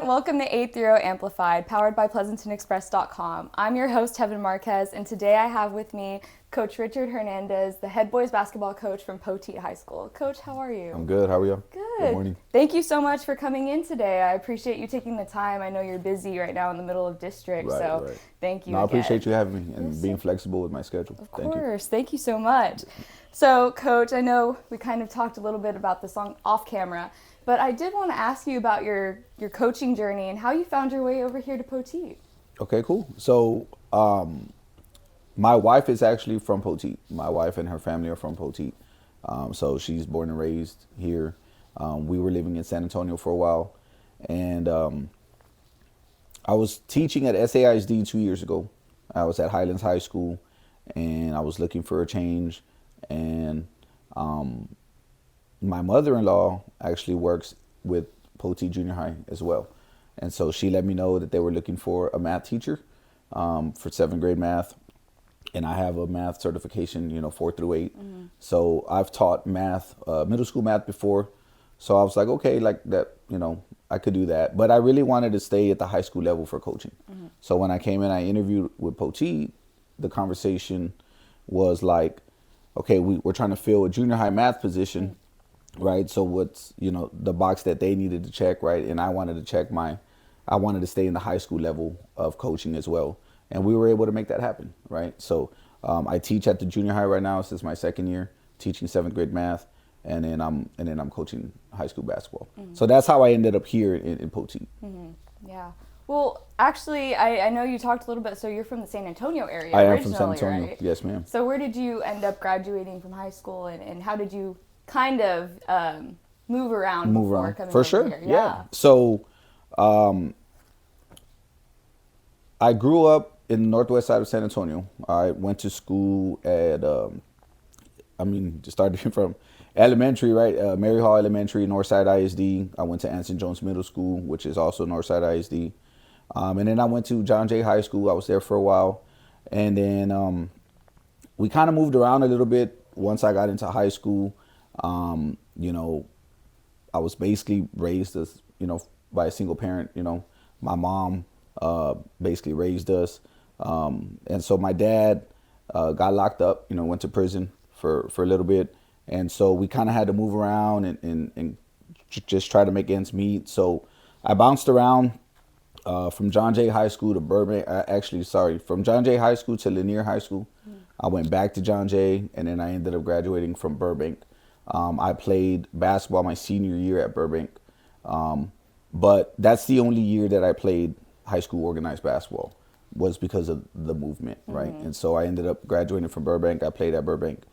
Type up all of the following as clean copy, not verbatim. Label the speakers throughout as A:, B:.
A: everyone. Welcome to 8 through 0 Amplified, powered by PleasantonExpress.com. I'm your host, Heaven Marquez, and today I have with me Coach Richard Hernandez, the head boys basketball coach from Poteet High School. Coach, how are you?
B: I'm good. How are you?
A: Good.
B: Good morning.
A: Thank you so much for coming in today. I appreciate you taking the time. I know you're busy right now in the middle of district,
B: Right.
A: thank you
B: No, I
A: again.
B: appreciate you having me and being flexible with my schedule.
A: Of course. Thank you so much. So, Coach, I know we kind of talked a little bit about this off camera, but I did want to ask you about your coaching journey and how you found your way over here to Poteet.
B: Okay, cool. So, my wife is actually from Poteet. My wife and her family are from Poteet. So she's born and raised here. We were living in San Antonio for a while, and I was teaching at SAISD 2 years ago. I was at Highlands High School, and I was looking for a change. And my mother-in-law actually works with Poteet Junior High as well. And so she let me know that they were looking for a math teacher for 7th grade math. And I have a math certification, 4 through 8. Mm-hmm. So I've taught math, middle school math before. So I was like, okay, like that, I could do that. But I really wanted to stay at the high school level for coaching. Mm-hmm. So when I came in, I interviewed with Poteet. The conversation was like, okay, we're trying to fill a junior high math position, right? So what's, the box that they needed to check, right? And I wanted to I wanted to stay in the high school level of coaching as well. And we were able to make that happen, right? So I teach at the junior high right now. This is my 2nd year teaching 7th grade math, and then I'm coaching high school basketball. Mm-hmm. So that's how I ended up here in Poteet.
A: Mm-hmm. Yeah. Well, actually, I know you talked a little bit. So you're from the San Antonio area.
B: I am from San Antonio.
A: Right?
B: Yes, ma'am.
A: So where did you end up graduating from high school, and how did you kind of move around before coming
B: for
A: over
B: sure.
A: here?
B: Yeah. So I grew up in the northwest side of San Antonio. I went to school at, just starting from elementary, right? Mary Hall Elementary, Northside ISD. I went to Anson Jones Middle School, which is also Northside ISD. And then I went to John Jay High School. I was there for a while. And then we kind of moved around a little bit once I got into high school. I was basically raised as, by a single parent. My mom basically raised us. And so my dad got locked up, went to prison for a little bit. And so we kind of had to move around and just try to make ends meet. So I bounced around from John Jay High School to Burbank. From John Jay High School to Lanier High School. I went back to John Jay, and then I ended up graduating from Burbank. I played basketball my senior year at Burbank. But that's the only year that I played high school organized basketball, was because of the movement, right? Mm-hmm. And so I ended up graduating from Burbank. I played at Burbank.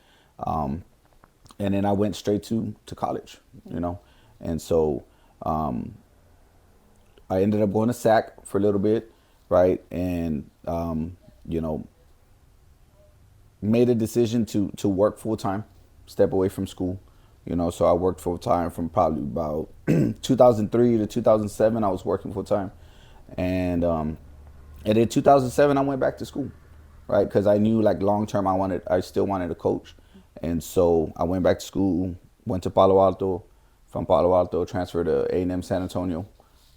B: And then I went straight to college, And so I ended up going to SAC for a little bit, right? And, made a decision to work full time, step away from school. So I worked full time from probably about 2003 to 2007. I was working full time. And in 2007, I went back to school, right? Because I knew like long term, I still wanted to coach. And so I went back to school, went to Palo Alto, from Palo Alto, transferred to A&M San Antonio,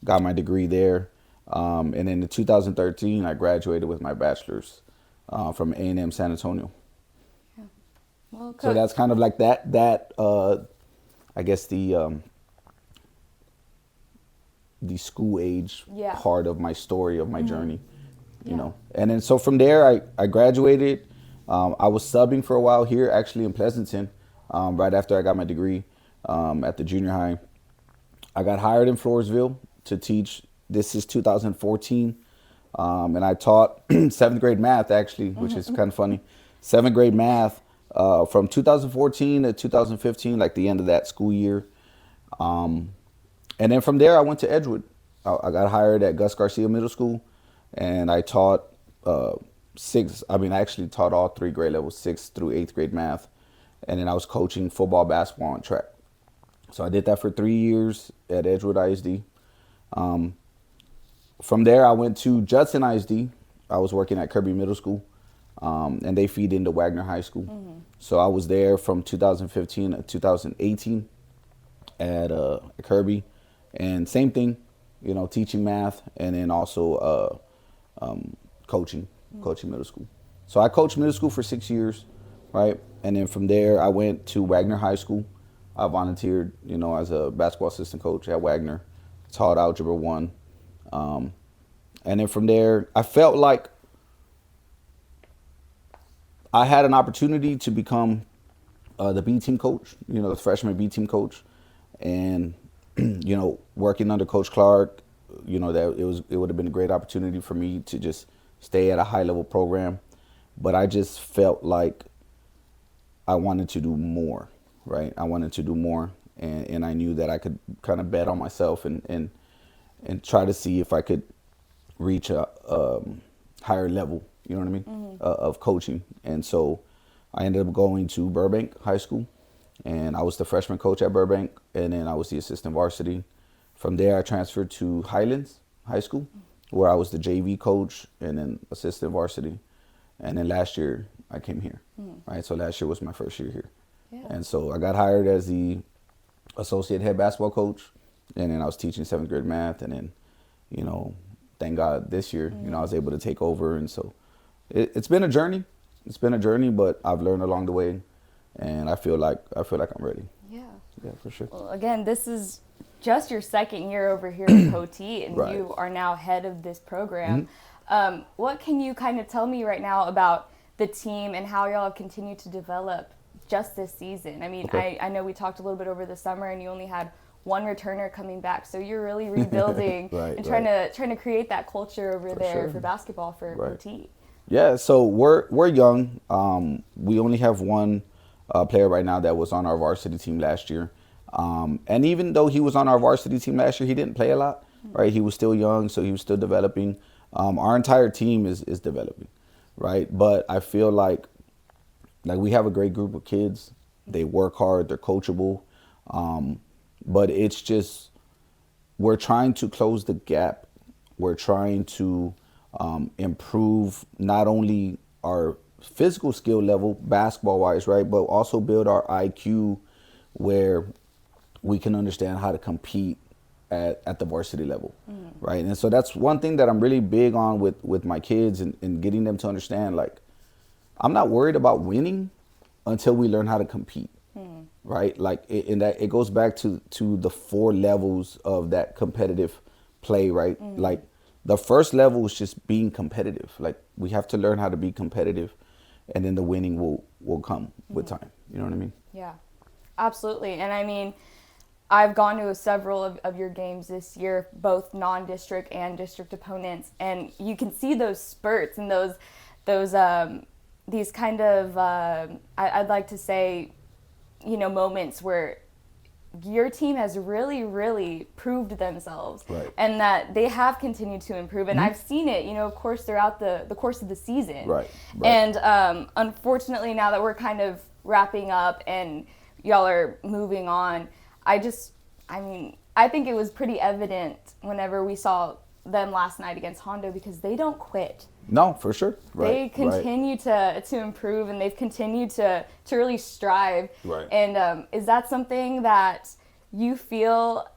B: got my degree there. And then in 2013, I graduated with my bachelor's from A&M San Antonio.
A: Yeah. Well,
B: so that's kind of like that I guess the school age part of my story, of my journey, And then so from there, I graduated. I was subbing for a while here, actually in Pleasanton, right after I got my degree at the junior high. I got hired in Floresville to teach. This is 2014. And I taught 7th grade math, actually, which is kind of funny. 7th grade math from 2014 to 2015, like the end of that school year. And then from there, I went to Edgewood. I got hired at Gus Garcia Middle School, and I taught I actually taught all 3 grade levels, 6th through 8th grade math. And then I was coaching football, basketball, and track. So I did that for 3 years at Edgewood ISD. From there, I went to Judson ISD. I was working at Kirby Middle School, and they feed into Wagner High School. Mm-hmm. So I was there from 2015 to 2018 at Kirby. And same thing, teaching math, and then also coaching middle school. So I coached middle school for 6 years, right? And then from there, I went to Wagner High School. I volunteered, as a basketball assistant coach at Wagner, taught Algebra 1. And then from there, I felt like I had an opportunity to become the B team coach, the freshman B team coach. And, working under Coach Clark, that it would have been a great opportunity for me to just stay at a high level program. But I just felt like I wanted to do more, right? I wanted to do more. And I knew that I could kind of bet on myself and try to see if I could reach a higher level, you know what I mean, of coaching. And so I ended up going to Burbank High School, and I was the freshman coach at Burbank, and then I was the assistant varsity. From there, I transferred to Highlands High School, where I was the JV coach and then assistant varsity. And then last year, I came here, right? So last year was my first year here.
A: Yeah.
B: And so I got hired as the associate head basketball coach, and then I was teaching 7th grade math, and then, thank God this year, I was able to take over. And so it's been a journey. It's been a journey, but I've learned along the way, and I feel like I'm ready.
A: Yeah.
B: Yeah, for sure.
A: Well, again, this is just your second year over here at Poteet, and
B: Right.
A: you are now head of this program. What can you kind of tell me right now about the team and how y'all have continued to develop just this season? I mean,
B: Okay.
A: I know we talked a little bit over the summer, and you only had one returner coming back, so you're really rebuilding
B: Right,
A: and trying to create that culture over there
B: sure.
A: for basketball for
B: Right.
A: Poteet.
B: Yeah, so we're young. We only have one player right now that was on our varsity team last year. And even though he was on our varsity team last year, he didn't play a lot, right? He was still young, so he was still developing. Our entire team is developing, right? But I feel like we have a great group of kids. They work hard, they're coachable. But it's just, we're trying to close the gap. We're trying to improve not only our physical skill level, basketball wise, right, but also build our IQ where we can understand how to compete at the varsity level, right? And so that's one thing that I'm really big on with my kids and getting them to understand, like, I'm not worried about winning until we learn how to compete, right? Like, and that it goes back to the 4 levels of that competitive play, right? Like, the first level is just being competitive. Like, we have to learn how to be competitive, and then the winning will come with time. You know what I mean?
A: Yeah, absolutely. And I mean, I've gone to several of your games this year, both non-district and district opponents, and you can see those spurts and these kind of I'd like to say, moments where your team has really, really proved themselves,
B: Right.
A: and that they have continued to improve. And I've seen it, of course, throughout the course of the season.
B: Right.
A: And unfortunately, now that we're kind of wrapping up and y'all are moving on, I think it was pretty evident whenever we saw them last night against Hondo, because they don't quit.
B: No, for sure. Right.
A: They continue to improve, and they've continued to really strive.
B: Right.
A: And is that something that you feel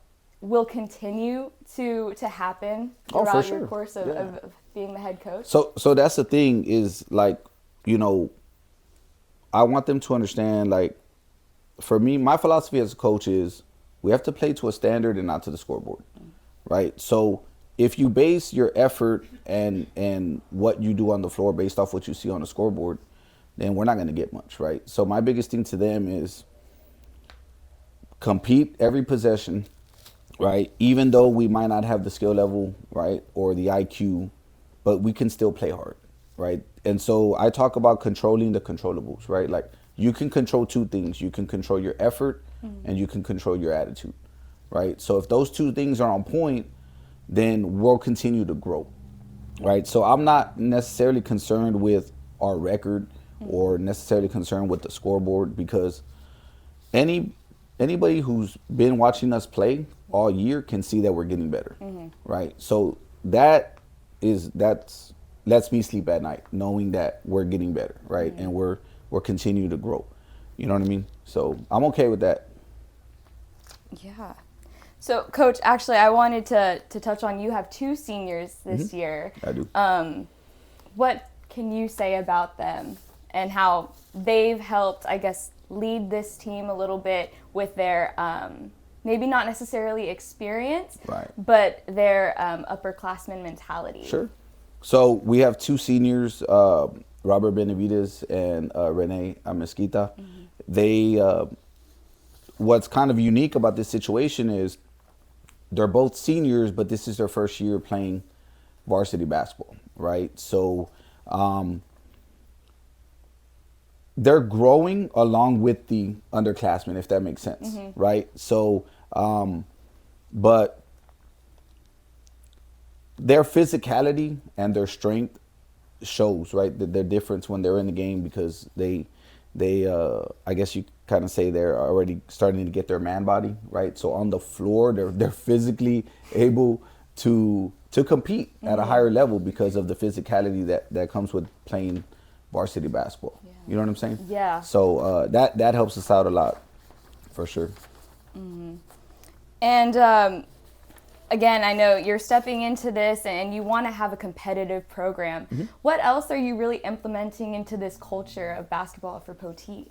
A: will continue to happen
B: Oh, for
A: throughout
B: sure.
A: your course of being the head coach?
B: So that's the thing is, like, I want them to understand, like, for me, my philosophy as a coach is we have to play to a standard and not to the scoreboard, right? So if you base your effort and what you do on the floor based off what you see on the scoreboard, then we're not going to get much, right? So my biggest thing to them is compete every possession, right? Even though we might not have the skill level, right, or the IQ, but we can still play hard, right? And so I talk about controlling the controllables, right? Like, you can control 2 things. You can control your effort and you can control your attitude, right? So if those 2 things are on point, then we'll continue to grow, right? So I'm not necessarily concerned with our record or necessarily concerned with the scoreboard, because anybody who's been watching us play all year can see that we're getting better, right? So that lets me sleep at night, knowing that we're getting better, right? And we're continuing to grow. You know what I mean? So I'm okay with that.
A: Yeah. So, Coach, actually, I wanted to touch on, you have two seniors this year.
B: I do.
A: What can you say about them and how they've helped, I guess, lead this team a little bit with their maybe not necessarily experience,
B: Right.
A: but their upperclassmen mentality?
B: Sure. So we have two seniors, Robert Benavides and Renee Mesquita. They, what's kind of unique about this situation is they're both seniors, but this is their first year playing varsity basketball, right? So they're growing along with the underclassmen, if that makes sense, right? So, but their physicality and their strength shows, right, their difference when they're in the game, because they I guess you kind of say they're already starting to get their man body, right? So on the floor, they're physically able to compete at a higher level because of the physicality that comes with playing varsity basketball.
A: Yeah.
B: You know what I'm saying?
A: Yeah.
B: So that helps us out a lot, for sure.
A: And again, I know you're stepping into this and you want to have a competitive program. What else are you really implementing into this culture of basketball for Poteet?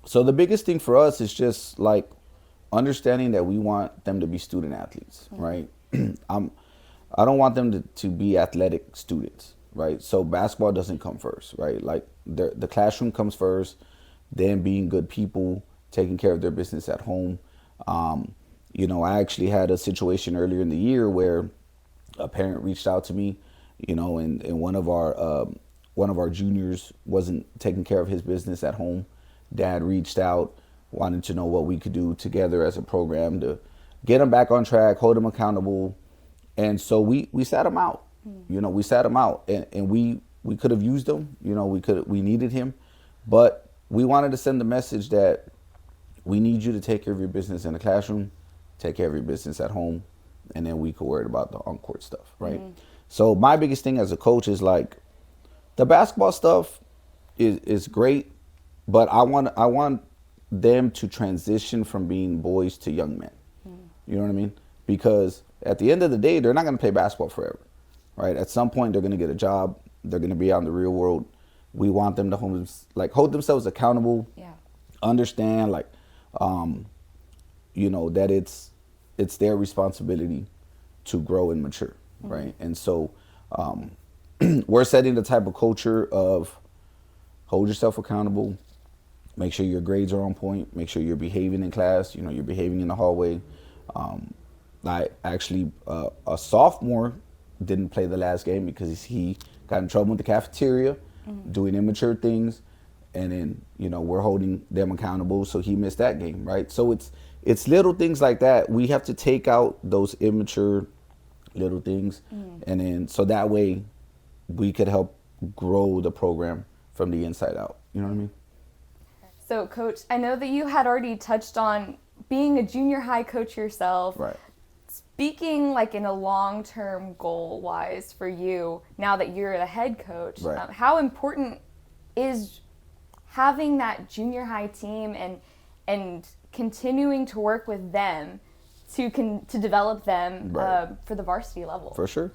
B: So the biggest thing for us is just like understanding that we want them to be student athletes, right? I don't want them to be athletic students, right? So basketball doesn't come first, right? Like the classroom comes first, then being good people, taking care of their business at home. You know, I actually had a situation earlier in the year where a parent reached out to me, you know, and one of our juniors wasn't taking care of his business at home. Dad reached out, wanted to know what we could do together as a program to get him back on track, hold him accountable. And so we sat him out, you know, we sat him out, and we could have used him, you know, we needed him, but we wanted to send the message that we need you to take care of your business in the classroom, take care of your business at home, and then we could worry about the on-court stuff, right? So my biggest thing as a coach is like the basketball stuff is great, but I want them to transition from being boys to young men. You know what I mean? Because at the end of the day, they're not going to play basketball forever, right? At some point, they're going to get a job. They're going to be out in the real world. We want them to hold themselves accountable.
A: Yeah.
B: Understand, like, you know, that it's their responsibility to grow and mature, right? And so we're setting the type of culture of hold yourself accountable, make sure your grades are on point, make sure you're behaving in class, you know, you're behaving in the hallway. I actually, a sophomore didn't play the last game because he got in trouble with the cafeteria, doing immature things, and then, you know, we're holding them accountable, so he missed that game, right? So it's little things like that. We have to take out those immature little things, and then so that way we could help grow the program from the inside out. You know what I mean?
A: So, Coach, I know that you had already touched on being a junior high coach yourself.
B: Right.
A: Speaking like in a long-term goal-wise for you, now that you're the head coach,
B: Right.
A: How important is having that junior high team and continuing to work with them to develop them
B: Right.
A: for the varsity level?
B: For sure.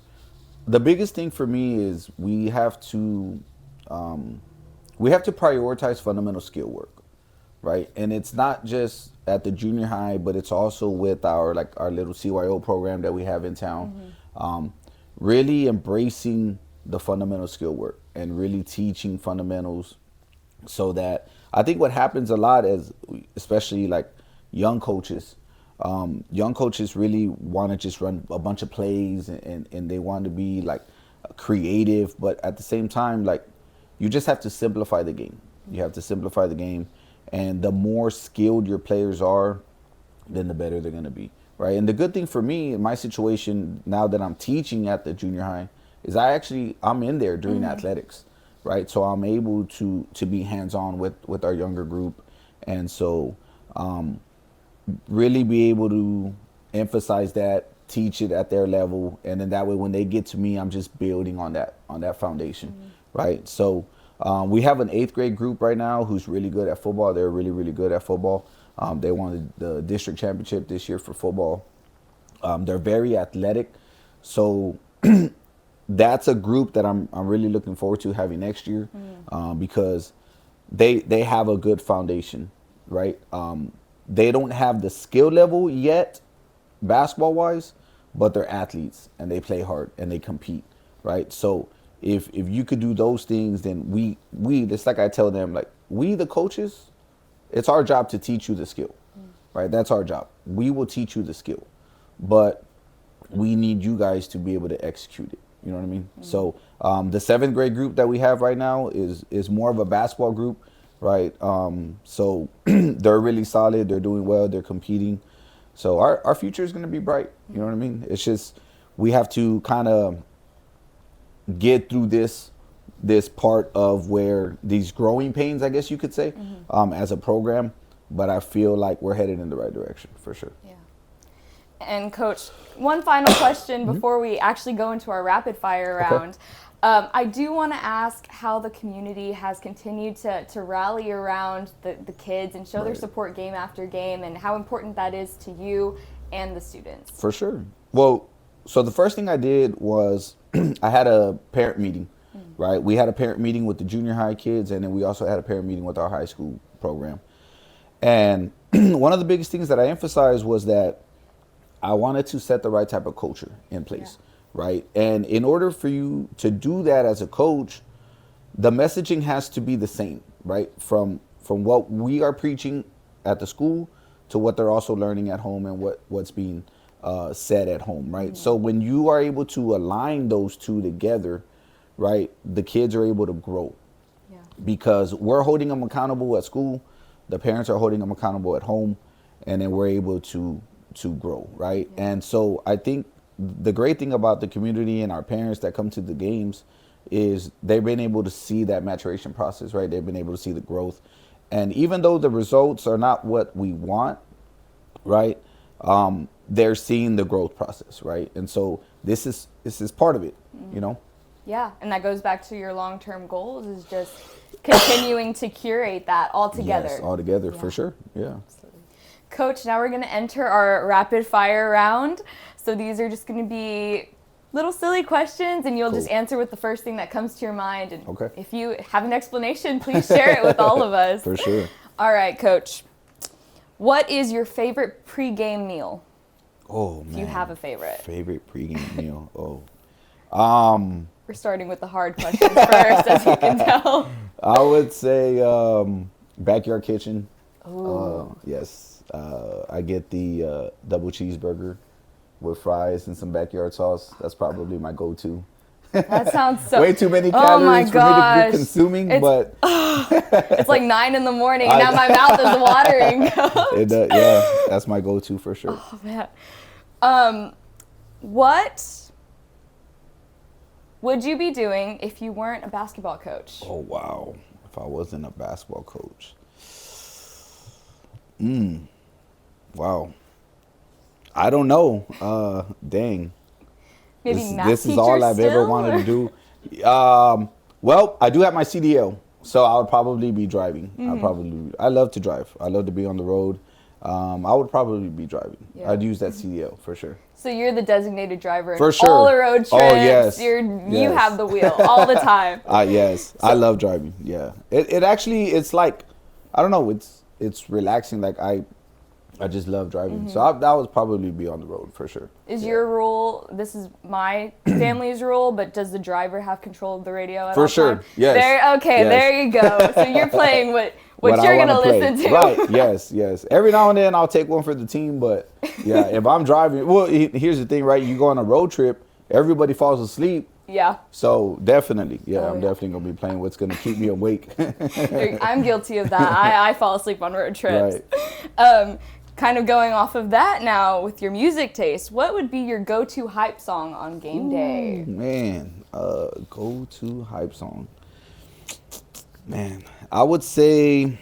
B: The biggest thing for me is we have to prioritize fundamental skill work, right? And it's not just at the junior high, but it's also with our little CYO program that we have in town. Really embracing the fundamental skill work and really teaching fundamentals, so that I think what happens a lot is, especially like young coaches really want to just run a bunch of plays and they want to be like creative, but at the same time, like, you just have to simplify the game. You have to simplify the game, and the more skilled your players are, then the better they're going to be, right? And the good thing for me in my situation now that I'm teaching at the junior high is I'm in there during athletics, right? So I'm able to be hands-on with our younger group, and so really be able to emphasize that, teach it at their level, and then that way when they get to me, I'm just building on that foundation, right? So we have an 8th grade group right now who's really good at football. They're really, really good at football. They won the district championship this year for football. They're very athletic, so that's a group that I'm really looking forward to having next year, because they have a good foundation, right? They don't have the skill level yet, basketball wise, but they're athletes and they play hard and they compete, right? So if you could do those things, then we it's like I tell them, like, we the coaches, it's our job to teach you the skill, right? That's our job. We will teach you the skill, but we need you guys to be able to execute it. You know what I mean? So the 7th grade group that we have right now is more of a basketball group, right? So they're really solid. They're doing well. They're competing. So our future is going to be bright. You know what I mean? It's just we have to kind of get through this part of where these growing pains, I guess you could say, as a program. But I feel like we're headed in the right direction for sure.
A: Yeah. And Coach, one final question before we actually go into our rapid fire round. I do want to ask how the community has continued to rally around the kids and show their support game after game, and how important that is to you and the students.
B: For sure. Well, so the first thing I did was I had a parent meeting, right? We had a parent meeting with the junior high kids, and then we also had a parent meeting with our high school program. And one of the biggest things that I emphasized was that I wanted to set the right type of culture in place, right? And in order for you to do that as a coach, the messaging has to be the same, right? From what we are preaching at the school to what they're also learning at home and what's being said at home, right? So when you are able to align those two together, right, the kids are able to grow, because we're holding them accountable at school. The parents are holding them accountable at home, and then we're able to grow, right? And so I think the great thing about the community and our parents that come to the games is they've been able to see that maturation process, right? They've been able to see the growth. And even though the results are not what we want, right, they're seeing the growth process, right? And so this is part of it, you know?
A: Yeah, and that goes back to your long-term goals, is just continuing to curate that all together.
B: Yes, all together, for sure. Yeah.
A: Absolutely. Coach, now we're going to enter our rapid fire round. So these are just going to be little silly questions, and you'll just answer with the first thing that comes to your mind. And if you have an explanation, please share it with all of us.
B: For sure.
A: All right, Coach. What is your favorite pregame meal?
B: Oh, man.
A: If you have a favorite.
B: Favorite pregame meal?
A: We're starting with the hard questions first, as you can tell.
B: I would say backyard kitchen. Yes. I get the double cheeseburger with fries and some backyard sauce. That's probably my go-to.
A: That sounds so...
B: Way too many calories for me to be consuming, but...
A: It's like 9 in the morning, and now my mouth is watering.
B: Yeah, that's my go-to for sure.
A: Oh, man. What would you be doing if you weren't a basketball coach?
B: Oh, wow. If I wasn't a basketball coach. Wow. I don't know. Dang.
A: Maybe math
B: this is
A: teacher
B: all I've
A: still,
B: ever wanted to do. Well, I do have my CDL, so I would probably be driving. I love to drive. I love to be on the road. I would probably be driving. I'd use that CDL for sure.
A: So you're the designated driver
B: for
A: in
B: sure.
A: all the road trips.
B: Oh, yes.
A: You have the wheel all the time.
B: Yes. I love driving. Yeah. It actually, it's like, I don't know, it's relaxing. Like I just love driving. So that would probably be on the road for sure.
A: Is your rule, this is my family's rule, but does the driver have control of the radio at
B: for
A: all
B: sure.
A: time?
B: Yes.
A: There you go. So you're playing what you're going to listen to.
B: Right. Yes. Every now and then I'll take one for the team, but yeah, if I'm driving, well, here's the thing, right? You go on a road trip, everybody falls asleep.
A: Yeah.
B: So definitely, I'm definitely going to be playing what's going to keep me awake.
A: I'm guilty of that. I fall asleep on road trips.
B: Right.
A: Kind of going off of that now with your music taste, what would be your go-to hype song on game day?
B: Man, go-to hype song. Man, I would say,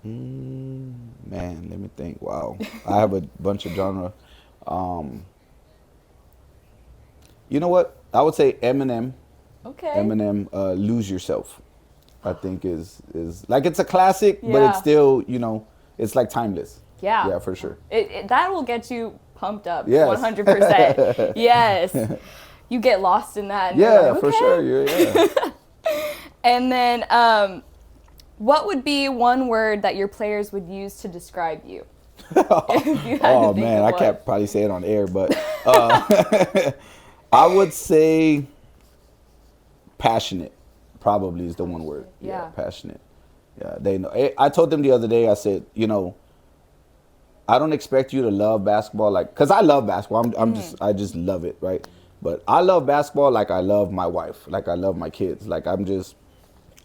B: man, let me think. Wow. I have a bunch of genre. You know what? I would say Eminem.
A: Okay.
B: Eminem, Lose Yourself, I think is like, it's a classic, but it's still, it's like timeless.
A: Yeah.
B: Yeah, for sure.
A: That will get you pumped up.
B: Yes.
A: 100%. Yes. You get lost in that. And
B: Yeah,
A: you're like,
B: for
A: okay.
B: sure. Yeah.
A: And then what would be one word that your players would use to describe you? If you had to think
B: Man,
A: of
B: I
A: one.
B: can't probably say it on air, but I would say passionate. Probably is the one word.
A: Yeah.
B: Passionate. Yeah, they know. I told them the other day. I said, I don't expect you to love basketball, like, cause I love basketball. I just love it, right? But I love basketball like I love my wife, like I love my kids, like I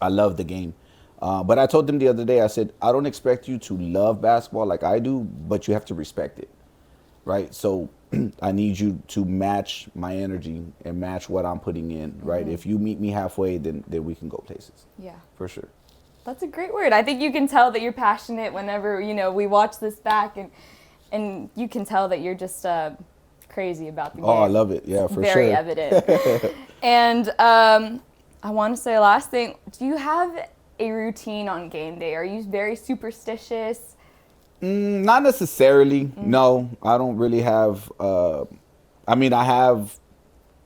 B: love the game. But I told them the other day, I said, I don't expect you to love basketball like I do, but you have to respect it, right? So I need you to match my energy and match what I'm putting in, right? If you meet me halfway, then we can go places.
A: Yeah.
B: For sure.
A: That's a great word. I think you can tell that you're passionate whenever, we watch this back and you can tell that you're just crazy about the game.
B: Oh, I love it. Yeah,
A: It's
B: for
A: very
B: sure.
A: evident. And I want to say last thing, do you have a routine on game day? Are you very superstitious?
B: Not necessarily. No, I don't really have. I have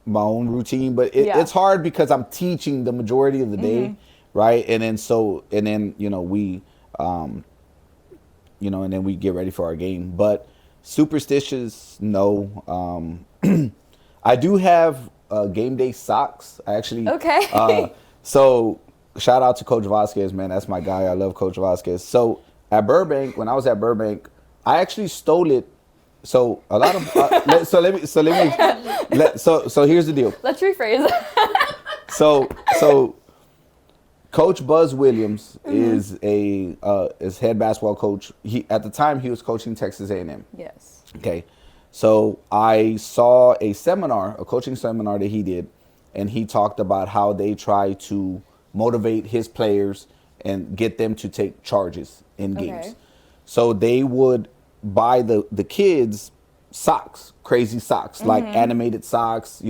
B: my own routine, but it's hard because I'm teaching the majority of the day, right? And then we, and then we get ready for our game. But superstitious, no. I do have game day socks. I actually.
A: Okay.
B: So shout out to Coach Vasquez, man. That's my guy. I love Coach Vasquez. So at Burbank, when I was at Burbank, I actually stole it. So a lot of so here's the deal.
A: Let's rephrase that.
B: So Coach Buzz Williams is is head basketball coach. At the time he was coaching Texas A&M.
A: Yes.
B: Okay. So I saw a coaching seminar that he did, and he talked about how they try to motivate his players and get them to take charges in games.
A: Okay.
B: So they would buy the kids socks, crazy socks, like animated socks,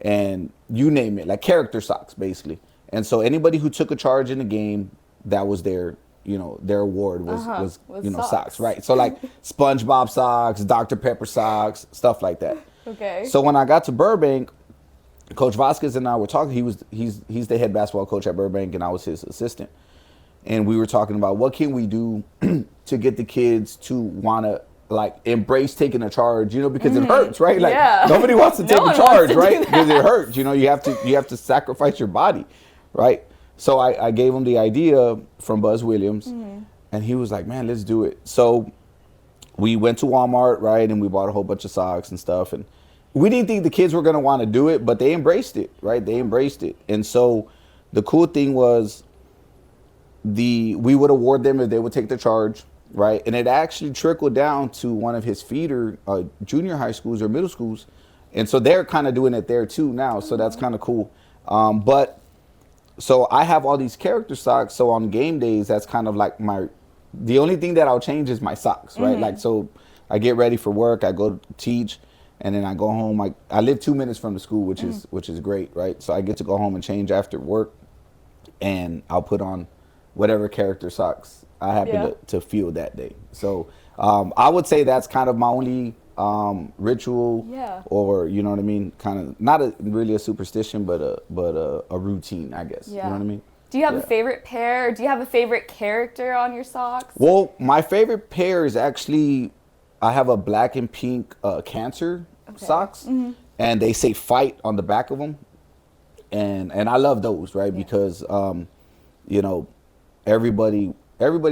B: and you name it, like character socks, basically. And so anybody who took a charge in the game, that was their award was socks, right? So like SpongeBob socks, Dr. Pepper socks, stuff like that.
A: Okay.
B: So when I got to Burbank, Coach Vasquez and I were talking. He's the head basketball coach at Burbank, and I was his assistant. And we were talking about what can we do to get the kids to want to like embrace taking a charge, because it hurts, right? Like nobody wants to take a charge, right? Because it hurts. You have to sacrifice your body, right? So I gave him the idea from Buzz Williams, and he was like, "Man, let's do it." So we went to Walmart, right, and we bought a whole bunch of socks and stuff, and we didn't think the kids were going to want to do it, but they embraced it, right? They embraced it. And so the cool thing was we would award them if they would take the charge, right? And it actually trickled down to one of his feeder junior high schools or middle schools. And so they're kind of doing it there too now. So that's kind of cool. So I have all these character socks. So on game days, that's kind of like the only thing that I'll change is my socks, right? Like, so I get ready for work, I go teach, and then I go home. I live 2 minutes from the school, which is great, right? So I get to go home and change after work, and I'll put on whatever character socks I happen to feel that day. So I would say that's kind of my only ritual, or you know what I mean, kind of not really a superstition, but a routine, I guess. You know what I mean?
A: Do you have a favorite pair? Or do you have a favorite character on your socks?
B: Well, my favorite pair is actually, I have a black and pink Cancer socks, and they say "fight" on the back of them, and I love those, right? Because everybody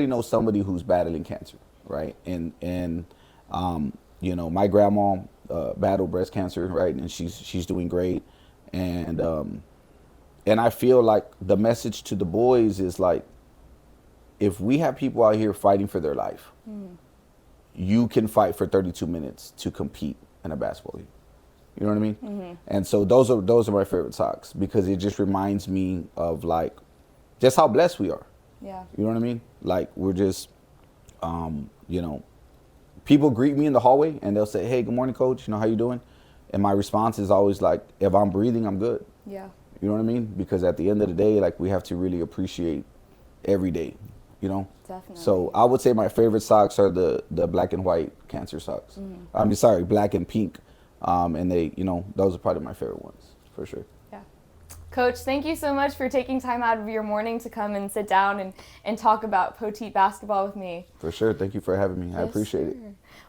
B: knows somebody who's battling cancer, right? And my grandma battled breast cancer, right? And she's doing great, and I feel like the message to the boys is like, if we have people out here fighting for their life, you can fight for 32 minutes to compete in a basketball game. You know what I mean? And so those are my favorite socks, because it just reminds me of like just how blessed we are.
A: Yeah.
B: You know what I mean? Like, we're just, people greet me in the hallway and they'll say, "Hey, good morning, coach. How you doing?" And my response is always like, if I'm breathing, I'm good.
A: Yeah.
B: You know what I mean? Because at the end of the day, like, we have to really appreciate every day. you know.
A: Definitely.
B: So I would say my favorite socks are the black and white cancer socks. I mean, sorry, black and pink. And they, you know, those are probably my favorite ones for sure.
A: Yeah. Coach, thank you so much for taking time out of your morning to come and sit down and talk about Poteet basketball with me.
B: For sure. Thank you for having me. I appreciate it.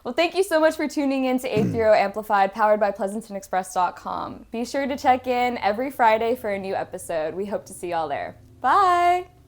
A: Well, thank you so much for tuning in to 8th Row Amplified, powered by PleasantonExpress.com. Be sure to check in every Friday for a new episode. We hope to see y'all there. Bye!